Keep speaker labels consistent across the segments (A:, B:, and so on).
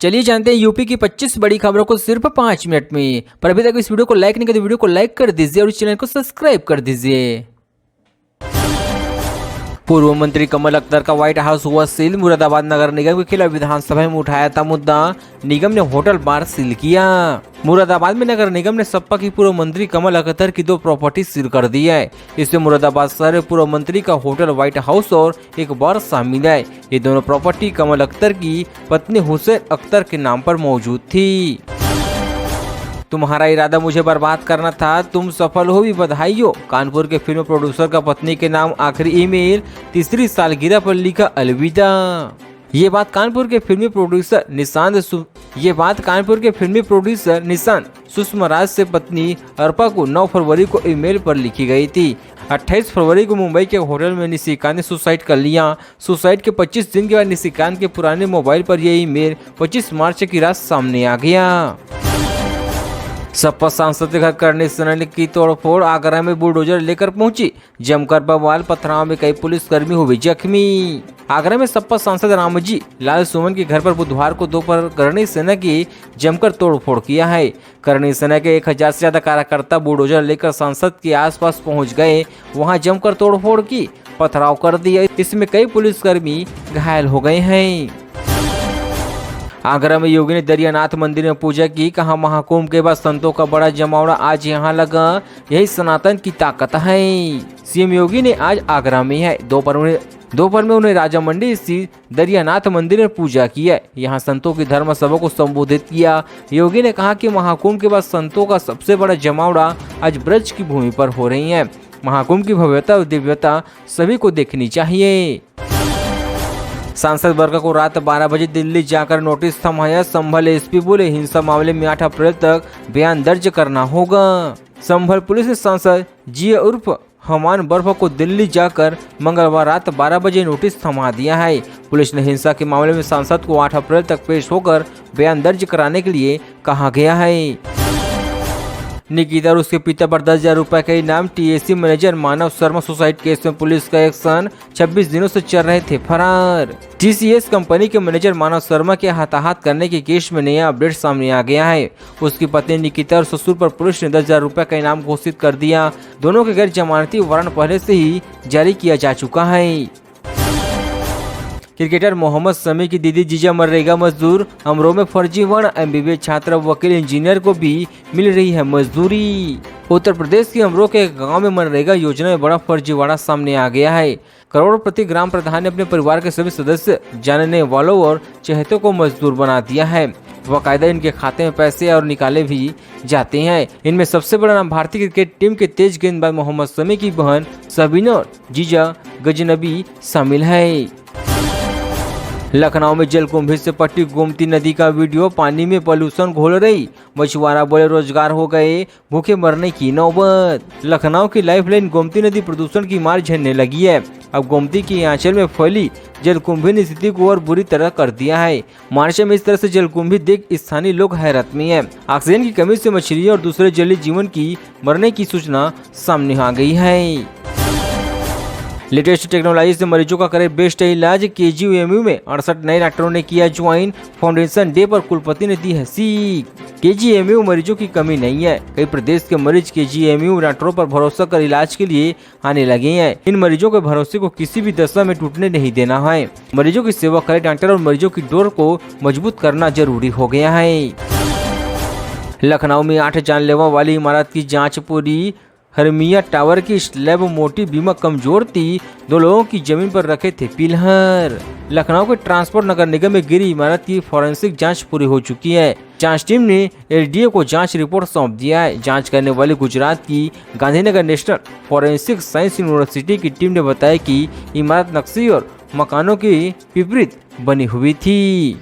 A: चलिए जानते हैं यूपी की 25 बड़ी खबरों को सिर्फ 5 मिनट में। पर अभी तक इस वीडियो को लाइक नहीं किया तो वीडियो को लाइक कर दीजिए और इस चैनल को सब्सक्राइब कर दीजिए। पूर्व मंत्री कमल अख्तर का व्हाइट हाउस हुआ सील। मुरादाबाद नगर निगम के खिलाफ विधानसभा में उठाया था मुद्दा, निगम ने होटल बार सील किया। मुरादाबाद में नगर निगम ने सपा की पूर्व मंत्री कमल अख्तर की 2 प्रॉपर्टी सील कर दी है। इसमें मुरादाबाद शहर पूर्व मंत्री का होटल व्हाइट हाउस और एक बार शामिल है। ये दोनों प्रॉपर्टी कमल अख्तर की पत्नी हुसैन अख्तर के नाम पर मौजूद थी। तुम्हारा इरादा मुझे बर्बाद करना था, तुम सफल हो भी बधाई हो। कानपुर के फिल्म प्रोड्यूसर का पत्नी के नाम आखिरी ईमेल, तीसरी सालगिरह पर लिखा अलविदा। ये बात कानपुर के फिल्मी प्रोड्यूसर निशांत सुषमा राज से पत्नी अर्पा को 9 फरवरी को ईमेल पर लिखी गई थी। 28 फरवरी को मुंबई के होटल में निशिकांत ने सुसाइड कर लिया। सुसाइड के 25 दिन के बाद निशिकांत के पुराने मोबाइल पर यह ईमेल 25 मार्च की रात सामने आ गया। सपा सांसद के घर करने सुनने की तोड़फोड़, आगरा में बुलडोजर लेकर पहुंची, जमकर बवाल, पथराव में कई पुलिसकर्मी हुए जख्मी। आगरा में सपा सांसद रामजी लाल सुमन के घर पर बुधवार को दोपहर करणी सेना की जमकर तोड़फोड़ किया है। करणी सेना के 1000 से ज्यादा कार्यकर्ता बुलडोजर लेकर सांसद के आसपास पहुंच गए, वहां जमकर तोड़फोड़ की, पथराव कर दिया। इसमें कई पुलिसकर्मी घायल हो गए हैं। आगरा में योगी ने दरियानाथ मंदिर में पूजा की, कहा महाकुंभ के बाद संतों का बड़ा जमावड़ा आज यहाँ लगा, यही सनातन की ताकत है। सीएम योगी ने आज आगरा में है। दोपहर में उन्हें राजा मंडी स्थित दरियानाथ मंदिर में पूजा की है। यहाँ संतों की धर्म सभा को संबोधित किया। योगी ने कहा कि महाकुंभ के बाद संतों का सबसे बड़ा जमावड़ा आज ब्रज की भूमि पर हो रही है। महाकुंभ की भव्यता और दिव्यता सभी को देखनी चाहिए। सांसद वर्ग को रात 12 बजे दिल्ली जाकर नोटिस थमाया। संभल एसपी बोले हिंसा मामले में 8 अप्रैल तक बयान दर्ज करना होगा। संभल पुलिस ने सांसद जिया उर्फ हमान बर्फ को दिल्ली जाकर मंगलवार रात 12 बजे नोटिस थमा दिया है। पुलिस ने हिंसा के मामले में सांसद को 8 अप्रैल तक पेश होकर बयान दर्ज कराने के लिए कहा गया है। निकिता और उसके पिता पर 10,000 रुपए का इनाम। टीएसी मैनेजर मानव शर्मा सुसाइड केस में पुलिस का एक्शन, 26 दिनों से चल रहे थे फरार। टीसीएस कंपनी के मैनेजर मानव शर्मा के हाथाहाथ करने के केस में नया अपडेट सामने आ गया है। उसकी पत्नी निकिता और ससुर पर पुलिस ने 10,000 रुपए का इनाम घोषित कर दिया। दोनों के गैर जमानती वारंट पहले से ही जारी किया जा चुका है। क्रिकेटर मोहम्मद शमी की दीदी जीजा मनरेगा मजदूर। अमरोह में फर्जीवाड़ा, एमबीबीएस छात्र, वकील, इंजीनियर को भी मिल रही है मजदूरी। उत्तर प्रदेश के अमरोह के गांव में मनरेगा योजना में बड़ा फर्जीवाड़ा सामने आ गया है। करोड़पति ग्राम प्रधान ने अपने परिवार के सभी सदस्य, जानने वालों और चहेतों को मजदूर बना दिया है। बाकायदा इनके खाते में पैसे और निकाले भी जाते हैं। इनमें सबसे बड़ा नाम भारतीय क्रिकेट टीम के तेज गेंदबाज मोहम्मद शमी की बहन सबीना और जीजा गजनबी शामिल है। लखनऊ में जलकुंभी से पट्टी गोमती नदी का वीडियो, पानी में पॉल्यूशन घोल रही, मछुआरा बोले रोजगार हो गए, भूखे मरने की नौबत। लखनऊ की लाइफलाइन गोमती नदी प्रदूषण की मार झेलने लगी है। अब गोमती की आंचल में फैली जलकुंभी ने स्थिति को और बुरी तरह कर दिया है। मार्च में इस तरह से जलकुंभी देख स्थानीय लोग हैरत में है। ऑक्सीजन की कमी से मछलियों और दूसरे जलीय जीवन की मरने की सूचना सामने आ गई है। लेटेस्ट टेक्नोलॉजी से मरीजों का करे बेस्ट इलाज। केजीएमयू में 68 नए डॉक्टरों ने किया ज्वाइन। फाउंडेशन डे पर कुलपति ने दी है सीख। केजीएमयू मरीजों की कमी नहीं है। कई प्रदेश के मरीज केजीएमयू डॉक्टरों पर भरोसा कर इलाज के लिए आने लगे हैं। इन मरीजों के भरोसे को किसी भी दशा में टूटने नहीं देना है। मरीजों की सेवा करे डॉक्टर और मरीजों की डोर को मजबूत करना जरूरी हो गया है। लखनऊ में 8 जानलेवा वाली इमारत की जाँच पूरी। हरमिया टावर की स्लैब मोटी, बीमा कमजोर थी, 2 लोगों की जमीन पर रखे थे पिलर। लखनऊ के ट्रांसपोर्ट नगर निगम में गिरी इमारत की फॉरेंसिक जांच पूरी हो चुकी है। जांच टीम ने एलडीए को जांच रिपोर्ट सौंप दिया है। जांच करने वाली गुजरात की Gandhinagar national forensic science university की टीम ने बताया कि इमारत नक्शे और मकानों के विपरीत बनी हुई थी।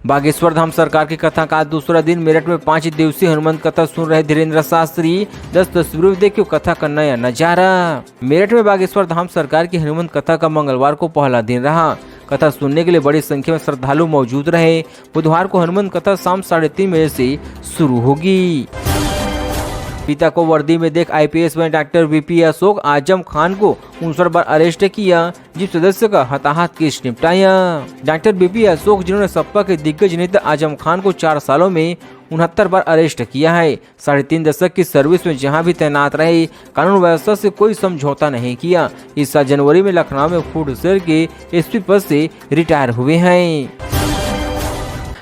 A: बागेश्वर धाम सरकार की कथा का आज दूसरा दिन। मेरठ में 5 दिवसीय हनुमान कथा सुन रहे धीरेन्द्र शास्त्री। 10 तस्वीरों में देखियो कथा का नया नजारा। मेरठ में बागेश्वर धाम सरकार की हनुमान कथा का मंगलवार को पहला दिन रहा। कथा सुनने के लिए बड़ी संख्या में श्रद्धालु मौजूद रहे। बुधवार को हनुमान कथा शाम 3:30 बजे से शुरू होगी। पिता को वर्दी में देख IPS में डॉक्टर VP अशोक आजम खान को 59 बार अरेस्ट किया, जिस सदस्य का हताहत केस निपटाया। डॉक्टर VP अशोक जिन्होंने सपा के दिग्गज नेता आजम खान को 4 सालों में 69 बार अरेस्ट किया है। 3.5 दशक की सर्विस में जहां भी तैनात रहे, कानून व्यवस्था से कोई समझौता नहीं किया। इस साल जनवरी में लखनऊ में फूड शेयर के SP पद से रिटायर हुए हैं।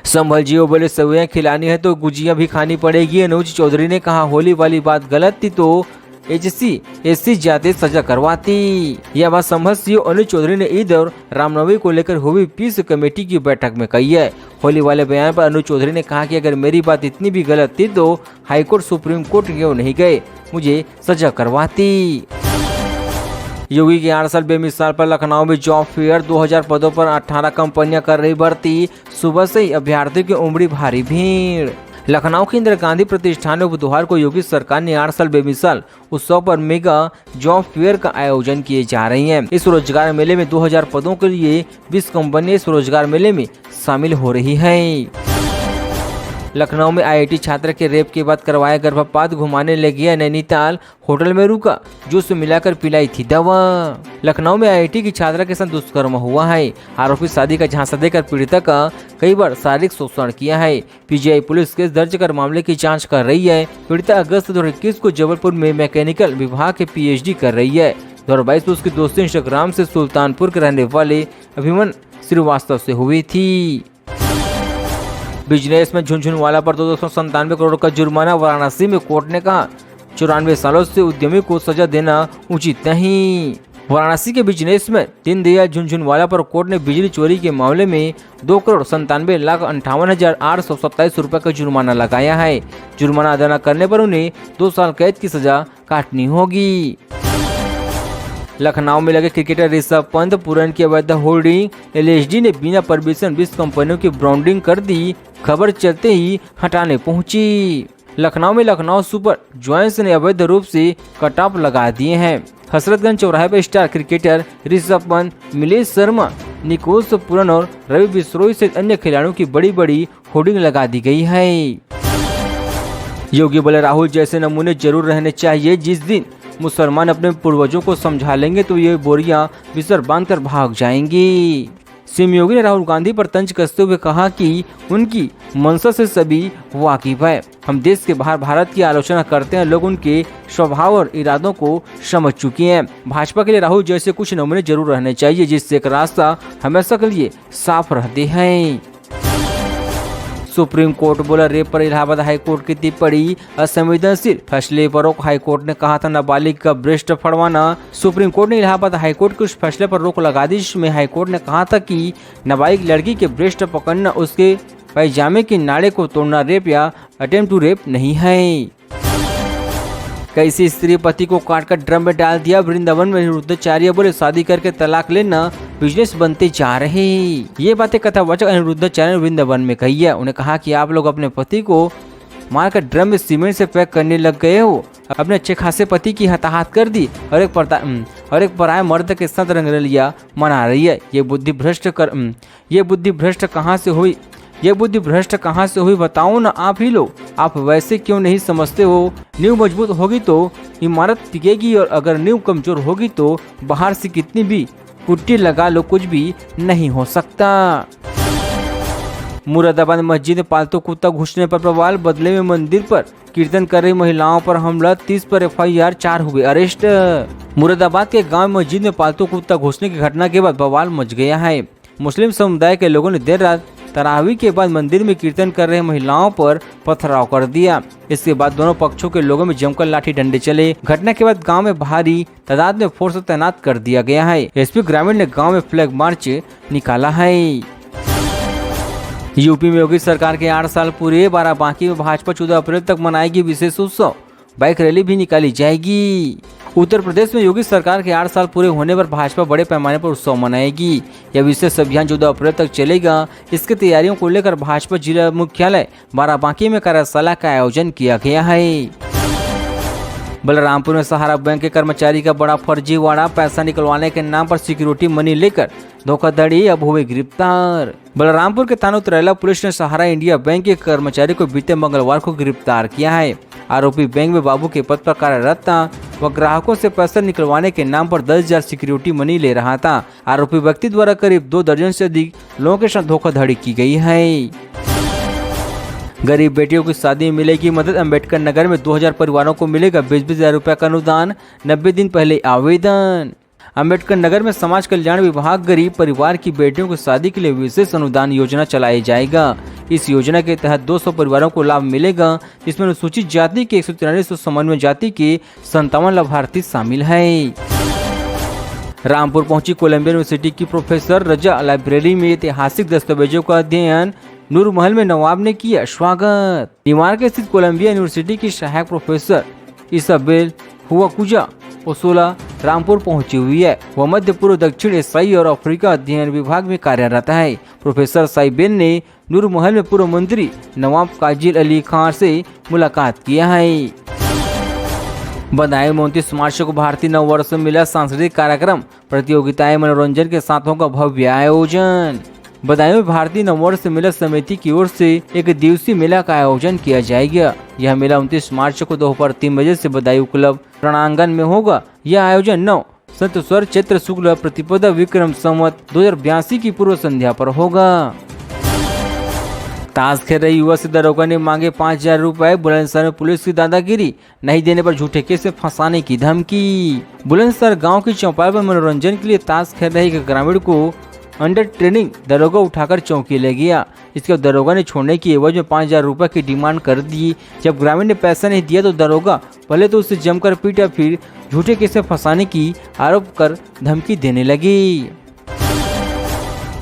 A: संभल जियो बोले सेवइयां खिलानी है तो गुजिया भी खानी पड़ेगी। अनुज चौधरी ने कहा होली वाली बात गलत थी तो SC जाते सजा करवाती। यह बात संभल सीओ अनुज चौधरी ने ईद और रामनवमी को लेकर हुई पीस कमेटी की बैठक में कही है। होली वाले बयान पर अनुज चौधरी ने कहा कि अगर मेरी बात इतनी भी गलत थी तो हाईकोर्ट सुप्रीम कोर्ट क्यों नहीं गए, मुझे सजा करवाती। योगी के 8 साल बेमिसाल पर लखनऊ में जॉब फेयर 2000 पदों पर 18 कंपनियां कर रही भर्ती। सुबह से ही अभ्यर्थियों की उमड़ी भारी भीड़। लखनऊ के इंदिरा गांधी प्रतिष्ठान में बुधवार को योगी सरकार ने 8 साल बेमिसाल उत्सव पर मेगा जॉब फेयर का आयोजन किए जा रही है। इस रोजगार मेले में 2000 पदों के लिए 20 कंपनियां इस रोजगार मेले में शामिल हो रही है। लखनऊ में IIT छात्र के रेप के बाद करवाया गर्भपात, घुमाने ले गया नैनीताल, होटल में रुका, जूस मिलाकर पिलाई थी दवा। लखनऊ में IIT की छात्रा के साथ दुष्कर्म हुआ है। आरोपी शादी का झांसा देकर पीड़िता का कई बार शारीरिक शोषण किया है। PGI पुलिस केस दर्ज कर मामले की जांच कर रही है। पीड़िता अगस्त 2021 को जबलपुर में मैकेनिकल विभाग के PhD कर रही है। 2022 में उसकी दोस्ती इंस्टाग्राम से सुल्तानपुर के रहने वाले अभिमन श्रीवास्तव से हुई थी। बिजनेस में झुनझुनवाला पर 297 करोड़ का जुर्माना। वाराणसी में कोर्ट ने कहा 94 सालों से उद्यमी को सजा देना उचित नहीं। वाराणसी के बिजनेस में दीनदयाल झुनझुनवाला पर कोर्ट ने बिजली चोरी के मामले में 2,97,58,827 रुपए का जुर्माना लगाया है। जुर्माना अदा न करने पर उन्हें 2 साल कैद की सजा काटनी होगी। लखनऊ में लगे क्रिकेटर ऋषभ पंत पुरान की अवैध होल्डिंग। LSD ने बिना परमिशन 20 कंपनियों की ब्रांडिंग कर दी। खबर चलते ही हटाने पहुंची। लखनऊ में लखनऊ सुपर जॉयंट्स ने अवैध रूप से कट ऑफ लगा दिए हैं। हसरतगंज चौराहे पर star cricketer Rishabh Pant, Milesh Sharma, Nicholas Pooran और रवि बिश्नोई से अन्य खिलाड़ियों की बड़ी बड़ी होर्डिंग लगा दी गई है। योगी बोले राहुल जैसे नमूने जरूर रहने चाहिए। जिस दिन मुसलमान अपने पूर्वजों को समझा लेंगे तो ये बोरियां बिस्तर बांधकर भाग जाएंगी। सीएम योगी ने राहुल गांधी पर तंज कसते हुए कहा कि उनकी मंशा से सभी वाकिफ है। हम देश के बाहर भारत की आलोचना करते हैं, लोग उनके स्वभाव और इरादों को समझ चुके हैं। भाजपा के लिए राहुल जैसे कुछ नमूने जरूर रहने चाहिए, जिससे एक रास्ता हमेशा के लिए साफ रहते हैं। सुप्रीम कोर्ट बोला रेप पर इलाहाबाद हाईकोर्ट की टिप्पणी असंवेदनशील। फैसले पर रोक। हाईकोर्ट ने कहा था नाबालिग का ब्रेस्ट फड़वाना। सुप्रीम कोर्ट ने इलाहाबाद हाईकोर्ट के उस फैसले पर रोक लगा दी जिसमें हाईकोर्ट ने कहा था कि नाबालिग लड़की के ब्रेस्ट पकड़ना, उसके पैजामे के नाड़े को तोड़ना रेप या अटेम्प्ट टू रेप नहीं है। कैसी स्त्री पति को काटकर ड्रम में डाल दिया। वृंदावन में अनिरुद्धाचार्य बोले शादी करके तलाक लेना बिजनेस बनते जा रहे। ये बातें कथावाचक अनिरुद्धाचार्य ने वृंदावन में कही है। उन्हें कहा कि आप लोग अपने पति को मारकर ड्रम में सीमेंट से पैक करने लग गए हो। अपने अच्छे खासे पति की हताहत कर दी और एक पराये मर्द के साथ रंगरलिया मना रही है। ये बुद्धि भ्रष्ट कहाँ से हुई बताओ ना आप ही लोग। आप वैसे क्यों नहीं समझते हो? नींव मजबूत होगी तो इमारत टिकेगी और अगर नींव कमजोर होगी तो बाहर से कितनी भी पुट्टी लगा लो कुछ भी नहीं हो सकता। मुरादाबाद मस्जिद में पालतू कुत्ता घुसने पर बवाल। बदले में मंदिर पर कीर्तन कर रही महिलाओं पर हमला। 30 पर FIR, 4 हुए अरेस्ट। मुरादाबाद के गांव मस्जिद में पालतू कुत्ता घुसने की घटना के बाद बवाल मच गया है। मुस्लिम समुदाय के लोगों ने देर रात तरावी के बाद मंदिर में कीर्तन कर रहे महिलाओं पर पथराव कर दिया। इसके बाद दोनों पक्षों के लोगों में जमकर लाठी डंडे चले। घटना के बाद गांव में भारी तादाद में फोर्स तैनात कर दिया गया है। SP ग्रामीण ने गांव में फ्लैग मार्च निकाला है। यूपी में योगी सरकार के 8 साल पूरे। बाराबांकी में भाजपा 14 अप्रैल तक मनाएगी विशेष उत्सव। बाइक रैली भी निकाली जाएगी। उत्तर प्रदेश में योगी सरकार के 8 साल पूरे होने पर भाजपा बड़े पैमाने पर उत्सव मनाएगी। यह विशेष अभियान 14 अप्रैल तक चलेगा। इसकी तैयारियों को लेकर भाजपा जिला मुख्यालय बाराबांकी में कार्यशाला का आयोजन किया गया है। बलरामपुर में सहारा बैंक के कर्मचारी का बड़ा फर्जीवाड़ा। पैसा निकलवाने के नाम पर सिक्योरिटी मनी लेकर धोखाधड़ी, अब हुए गिरफ्तार। बलरामपुर के थाना उतरैला पुलिस ने सहारा इंडिया बैंक के कर्मचारी को बीते मंगलवार को गिरफ्तार किया है। आरोपी बैंक में बाबू के पद पर कार्यरत था। वह ग्राहकों से पैसा निकलवाने के नाम पर 10,000 सिक्योरिटी मनी ले रहा था। आरोपी व्यक्ति द्वारा करीब 2 दर्जन से अधिक लोगों के साथ धोखाधड़ी की गई है। गरीब बेटियों की शादी में मिलेगी मदद। अम्बेडकर नगर में 2000 परिवारों को मिलेगा 20,000 रुपये का अनुदान। 90 दिन पहले आवेदन। अम्बेडकर नगर में समाज कल्याण विभाग गरीब परिवार की बेटियों की शादी के लिए विशेष अनुदान योजना चलाई जाएगा। इस योजना के तहत 200 परिवारों को लाभ मिलेगा, जिसमें अनुसूचित जाति के 143 और समन्वय जाति के 57 लाभार्थी शामिल है। रामपुर पहुंची कोलंबिया यूनिवर्सिटी की प्रोफेसर रजा। लाइब्रेरी में ऐतिहासिक दस्तावेजों का अध्ययन। नूर महल में नवाब ने किया स्वागत। न्यूयॉर्क स्थित कोलंबिया यूनिवर्सिटी की सहायक प्रोफेसर इसाबेल हुआकुजा ओसोला रामपुर पहुंची हुई है। वह मध्य पूर्व, दक्षिण एशियाई और अफ्रीका अध्ययन विभाग में कार्यरत है। प्रोफेसर साइबेन ने नूर महल में पूर्व मंत्री नवाब काजिल अली खान से मुलाकात किया है। बदायूं में 29 मार्च को भारतीय नव वर्ष में मिला सांस्कृतिक कार्यक्रम, प्रतियोगिताएं, मनोरंजन के साथ होगा भव्य आयोजन। बदायूं में भारतीय नववर्ष मेला समिति की ओर से एक दिवसीय मेला का आयोजन किया जाएगा। यह मेला 29 मार्च को दोपहर 3 बजे से बदायूं क्लब प्रणांगण में होगा। यह आयोजन 9 संवत्सर चैत्र शुक्ल प्रतिपदा विक्रम संवत 2082 की पूर्व संध्या पर होगा। ताश खेल रही युवक से दरोगा ने मांगे 5,000 रुपए। बुलंदशहर में पुलिस की दादागिरी, नहीं देने पर झूठे केस से फंसाने की धमकी। बुलंदशहर गांव की चौपाल पर मनोरंजन के लिए ताश खेल रहे एक ग्रामीण को अंडर ट्रेनिंग दरोगा उठाकर चौकी ले गया। इसके बाद दरोगा ने छोड़ने की एवज में 5,000 रुपए की डिमांड कर दी। जब ग्रामीण ने पैसा नहीं दिया तो दरोगा पहले तो उसे जमकर पीटा, फिर झूठे केस में फंसाने की आरोप कर धमकी देने लगी।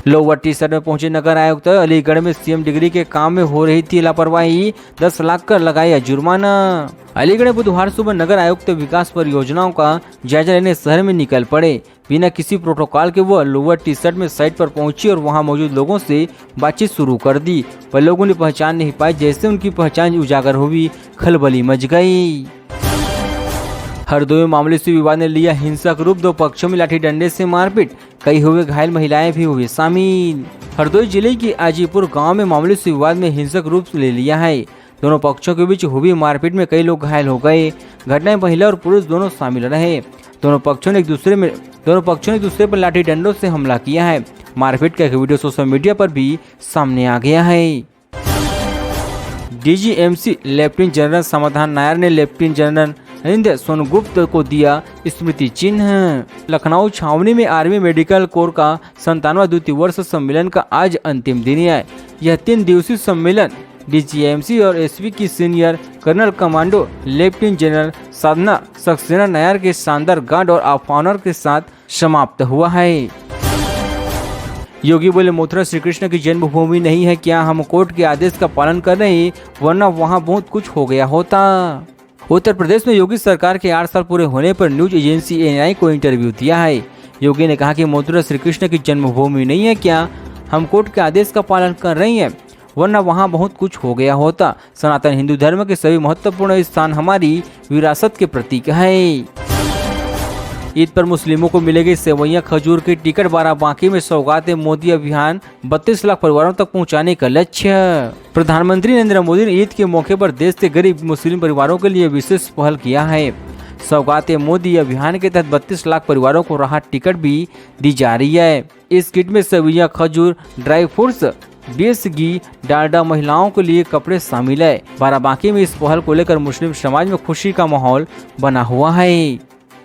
A: लोअर टी शर्ट में पहुंचे नगर आयुक्त। अलीगढ़ में सीएम डिग्री के काम में हो रही थी लापरवाही, 10 लाख कर लगाया जुर्माना। अलीगढ़ में बुधवार सुबह नगर आयुक्त विकास परियोजनाओं का जायजा लेने शहर में निकल पड़े। बिना किसी प्रोटोकॉल के वह लोअर टी शर्ट में साइट पर पहुंची और वहां मौजूद लोगों से बातचीत शुरू कर दी, पर लोगों ने पहचान नहीं पाई। जैसे उनकी पहचान उजागर हुई, खलबली मच गई। हरदोई में मामले से विवाद ने लिया हिंसक रूप, 2 पक्षों में लाठी डंडे से मारपीट, कई हुए घायल, महिलाएं भी हुई शामिल। हरदोई जिले के आजीपुर गांव में मामले से विवाद में हिंसक रूप ले लिया है। दोनों पक्षों के बीच हुई मारपीट में कई लोग घायल हो गए। घटना में महिला और पुरुष दोनों शामिल रहे। दोनों पक्षों ने एक दूसरे पर लाठी डंडों से हमला किया है। मारपीट का एक वीडियो सोशल मीडिया पर भी सामने आ गया है। डीजीएमसी लेफ्टिनेंट जनरल समाधान नायर ने लेफ्टिनेंट जनरल हरिंदर सोनगुप्त को दिया स्मृति चिन्ह। लखनऊ छावनी में आर्मी मेडिकल कोर का 97वां द्वितीय वर्ष सम्मेलन का आज अंतिम दिन है। यह 3 दिवसीय सम्मेलन डीजीएमसी और एसपी की senior colonel commando lieutenant general Sadhana Saxena Nair के शानदार गार्ड और ऑफ ऑनर के साथ समाप्त हुआ है। योगी बोले, मथुरा श्री कृष्ण की जन्मभूमि नहीं है क्या? हम कोर्ट के आदेश का पालन कर रहे हैं, वरना वहाँ बहुत कुछ हो गया होता। उत्तर प्रदेश में योगी सरकार के 8 साल पूरे होने पर न्यूज एजेंसी एएनआई को इंटरव्यू दिया है। योगी ने कहा कि मथुरा श्री कृष्ण की जन्मभूमि नहीं है क्या? हम कोर्ट के आदेश का पालन कर रहे हैं, वरना वहाँ बहुत कुछ हो गया होता। सनातन हिंदू धर्म के सभी महत्वपूर्ण स्थान हमारी विरासत के प्रतीक है। ईद पर मुस्लिमों को मिलेगी सेवैयां खजूर की टिकट। बाराबांकी में सौगात मोदी अभियान 32 लाख परिवारों तक पहुंचाने का लक्ष्य। प्रधानमंत्री नरेंद्र मोदी ने ईद के मौके पर देश के गरीब मुस्लिम परिवारों के लिए विशेष पहल किया है। सौगात मोदी अभियान के तहत 32 लाख परिवारों को राहत टिकट भी दी जा रही है। इस किट में सेवैयां खजूर, ड्राई फ्रूट्स, देसी घी, डालडा, महिलाओं के लिए कपड़े शामिल है। बाराबांकी में इस पहल को लेकर मुस्लिम समाज में खुशी का माहौल बना हुआ है।